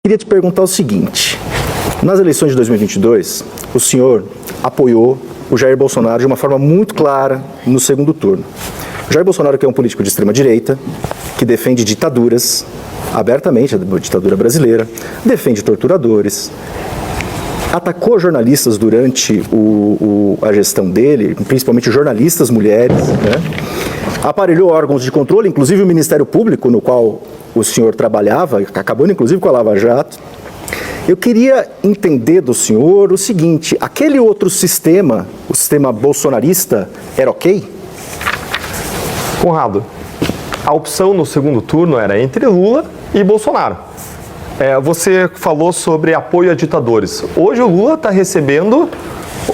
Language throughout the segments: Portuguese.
Queria te perguntar o seguinte: nas eleições de 2022, o senhor apoiou o Jair Bolsonaro de uma forma muito clara no segundo turno. O Jair Bolsonaro, que é um político de extrema-direita, que defende ditaduras, abertamente a ditadura brasileira, defende torturadores, atacou jornalistas durante a gestão dele, principalmente jornalistas mulheres, né? Aparelhou órgãos de controle, inclusive o Ministério Público, no qual o senhor trabalhava, acabando inclusive com a Lava Jato. Eu queria entender do senhor o seguinte: aquele outro sistema, o sistema bolsonarista, era ok? Conrado, a opção no segundo turno era entre Lula e Bolsonaro. Você falou sobre apoio a ditadores. Hoje o Lula está recebendo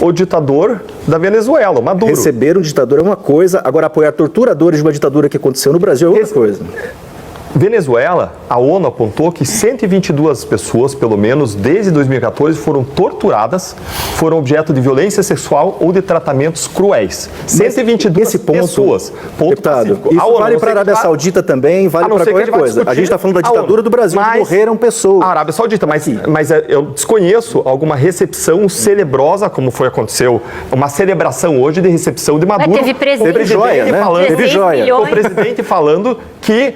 o ditador da Venezuela, Maduro. Receber um ditador é uma coisa, agora apoiar torturadores de uma ditadura que aconteceu no Brasil é outra coisa. Venezuela, a ONU apontou que 122 pessoas, pelo menos desde 2014, foram torturadas, foram objeto de violência sexual ou de tratamentos cruéis. 122 pessoas. Ponto deputado, pacífico. isso vale para a Arábia Saudita também, vale para qualquer coisa. A gente está falando da ditadura do Brasil, onde morreram pessoas. A Arábia Saudita, mas eu desconheço alguma recepção celebrosa, como aconteceu, uma celebração hoje de recepção de Maduro. Mas teve presidente joia, né? Teve joia. O presidente falando que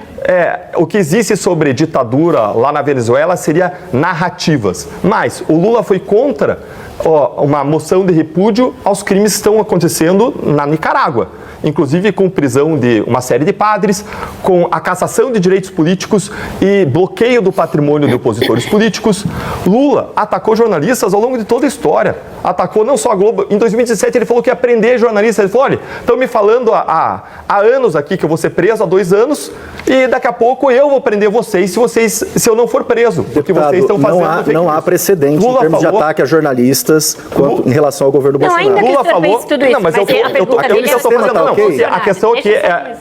o que existe sobre ditadura lá na Venezuela seria narrativas. Mas o Lula foi contra uma moção de repúdio aos crimes que estão acontecendo na Nicarágua, inclusive com prisão de uma série de padres, com a cassação de direitos políticos e bloqueio do patrimônio de opositores políticos. Lula atacou jornalistas ao longo de toda a história. Atacou não só a Globo. Em 2017 ele falou que ia prender jornalistas. Ele falou: olha, estão me falando há anos aqui que eu vou ser preso há 2 anos e daqui a pouco eu vou prender vocês se eu não for preso. Porque vocês estão fazendo não há precedente Lula em termos falou, de ataque a jornalistas em relação ao governo Bolsonaro. Ainda que Lula falou. tudo isso, Não, mas eu estou fazendo. Não, okay. a questão aqui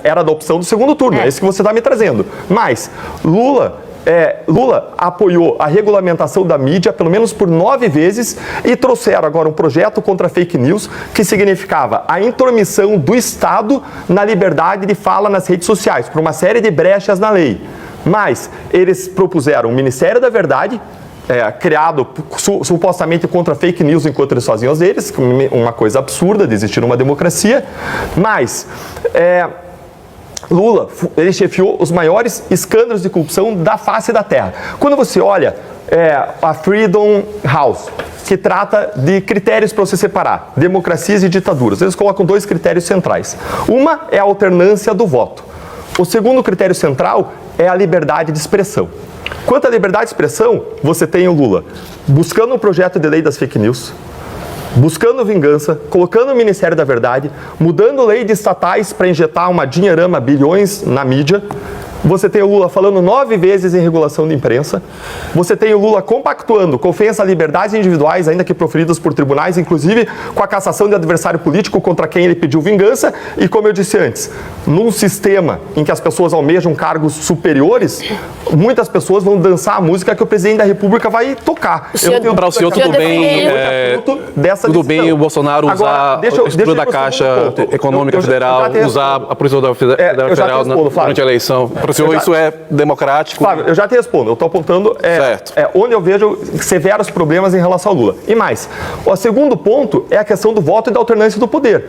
era da opção do segundo turno. É isso que você está me trazendo. Mas Lula apoiou a regulamentação da mídia pelo menos por 9 vezes e trouxeram agora um projeto contra fake news que significava a intromissão do Estado na liberdade de fala nas redes sociais, por uma série de brechas na lei. Mas eles propuseram o Ministério da Verdade, criado supostamente contra fake news enquanto eles faziam as deles, uma coisa absurda de existir numa democracia, mas Lula, ele chefiou os maiores escândalos de corrupção da face da terra. Quando você olha a Freedom House, que trata de critérios para você separar democracias e ditaduras, eles colocam 2 critérios centrais. Uma é a alternância do voto. O segundo critério central é a liberdade de expressão. Quanto à liberdade de expressão, você tem o Lula buscando um projeto de lei das fake news, buscando vingança, colocando o Ministério da Verdade, mudando lei de estatais para injetar uma dinheirama, bilhões na mídia. Você tem o Lula falando 9 vezes em regulação de imprensa. Você tem o Lula compactuando com ofensa a liberdades individuais, ainda que proferidas por tribunais, inclusive com a cassação de adversário político contra quem ele pediu vingança. E como eu disse antes, num sistema em que as pessoas almejam cargos superiores, muitas pessoas vão dançar a música que o presidente da República vai tocar. Para o senhor tudo bem o Bolsonaro usar a estrutura da Caixa Econômica Federal, usar a Polícia Federal durante a eleição? Para o senhor isso é democrático? Flávio, eu já te respondo. Eu estou apontando onde eu vejo severos problemas em relação ao Lula. E mais, o segundo ponto é a questão do voto e da alternância do poder.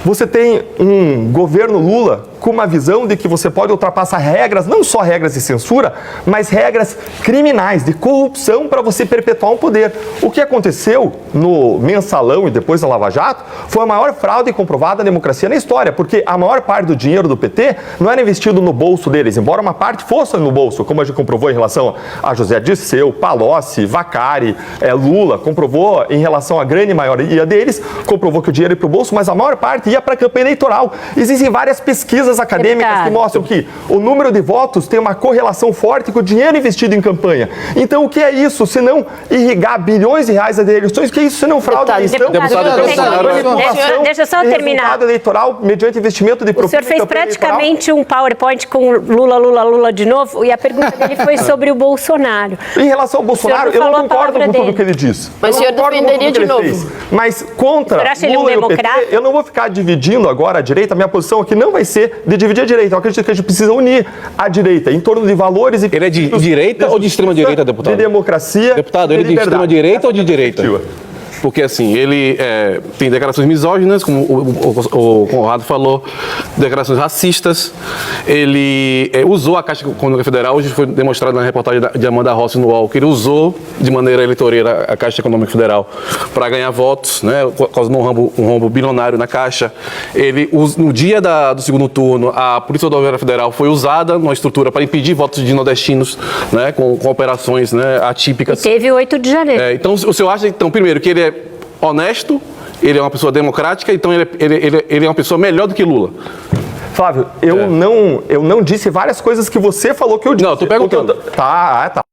Você tem um governo Lula com uma visão de que você pode ultrapassar regras, não só regras de censura, mas regras criminais, de corrupção para você perpetuar um poder. O que aconteceu no Mensalão e depois na Lava Jato foi a maior fraude comprovada da democracia na história, porque a maior parte do dinheiro do PT não era investido no bolso deles, embora uma parte fosse no bolso, como a gente comprovou em relação a José Dirceu, Palocci, Vacari, Lula, comprovou em relação à grande maioria deles, comprovou que o dinheiro ia para o bolso, mas a maior parte ia para a campanha eleitoral. Existem várias pesquisas acadêmicas que mostram que o número de votos tem uma correlação forte com o dinheiro investido em campanha. Então, o que é isso, se não irrigar bilhões de reais de eleições? O que é isso, se não fraude a eleição? Deixa eu só terminar. Resultado eleitoral mediante investimento de O senhor fez praticamente um PowerPoint com Lula de novo, e a pergunta dele foi sobre o Bolsonaro. Em relação ao Bolsonaro, eu não concordo com tudo que ele disse. Mas o senhor defenderia de novo. Mas contra Lula e o PT, eu não vou ficar dividindo agora a direita, a minha posição aqui não vai ser de dividir a direita. Eu acredito que a gente precisa unir a direita em torno de valores e... Ele é de direita ou de extrema direita, deputado? De democracia. Deputado, ele é de extrema direita ou de direita? Porque, assim, ele tem declarações misóginas, como o Conrado falou, declarações racistas. Ele usou a Caixa Econômica Federal, hoje foi demonstrado na reportagem de Amanda Rossi no UOL, que ele usou de maneira eleitoreira a Caixa Econômica Federal para ganhar votos, né, causando um rombo bilionário na Caixa. No dia do segundo turno, a Polícia Rodoviária Federal foi usada numa estrutura para impedir votos de nordestinos, né, com operações, né, atípicas. E teve o 8 de janeiro. Então, o senhor acha, então, primeiro, que ele é honesto, ele é uma pessoa democrática, então ele é uma pessoa melhor do que Lula? Flávio, eu não disse várias coisas que você falou que eu disse. Não, tô perguntando. Tá.